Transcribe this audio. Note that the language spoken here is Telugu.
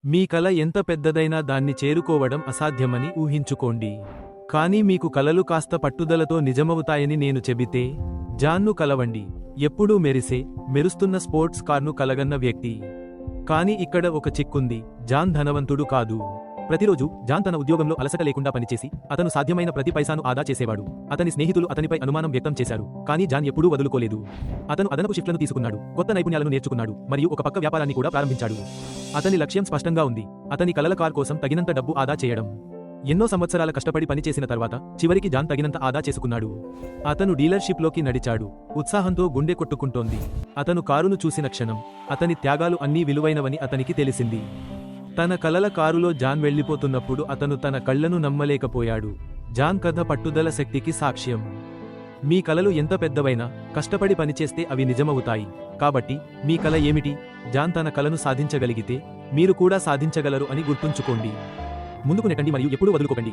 మీ కల ఎంత పెద్దదైనా దాన్ని చేరుకోవడం అసాధ్యమని ఊహించుకోండి. కానీ మీకు కలలు కాస్త పట్టుదలతో నిజమవుతాయని నేను చెబితే, జాన్ను కలవండి. ఎప్పుడూ మెరుస్తున్న స్పోర్ట్స్ కార్ను కలగన్న వ్యక్తి. కానీ ఇక్కడ ఒక చిక్కుంది, జాన్ ధనవంతుడు కాదు. ప్రతిరోజు జాన్ తన ఉద్యోగంలో అలసట లేకుండా పనిచేసి, అతను సాధ్యమైన ప్రతి పైసాను ఆదా చేసేవాడు. అతని స్నేహితులు అతనిపై అనుమానం వ్యక్తం చేశారు, కానీ జాన్ ఎప్పుడూ వదులుకోలేదు. అతను అదనపు షిఫ్ట్లను తీసుకున్నాడు, కొత్త నైపుణ్యాలను నేర్చుకున్నాడు, మరియు ఒక పక్క వ్యాపారాన్ని కూడా ప్రారంభించాడు. అతని లక్ష్యం స్పష్టంగా ఉంది, అతని కలల కార్ కోసం తగినంత డబ్బు ఆదా చేయడం. ఎన్నో సంవత్సరాల కష్టపడి పనిచేసిన తర్వాత చివరికి జాన్ తగినంత ఆదా చేసుకున్నాడు. అతను డీలర్షిప్లోకి నడిచాడు, ఉత్సాహంతో గుండె కొట్టుకుంటోంది. అతను కారును చూసిన క్షణం, అతని త్యాగాలు అన్నీ విలువైనవని అతనికి తెలిసింది. తన కలల కారులో జాన్ వెళ్లిపోతున్నప్పుడు అతను తన కళ్లను నమ్మలేకపోయాడు. జాన్ కథ పట్టుదల శక్తికి సాక్ష్యం. మీ కలలు ఎంత పెద్దవైనా కష్టపడి పనిచేస్తే అవి నిజమవుతాయి. కాబట్టి మీ కల ఏమిటి? జాన్ తన కలను సాధించగలిగితే మీరు కూడా సాధించగలరు అని గుర్తుంచుకోండి. ముందుకు నెట్టండి మరియు ఎప్పుడూ వదులుకోకండి.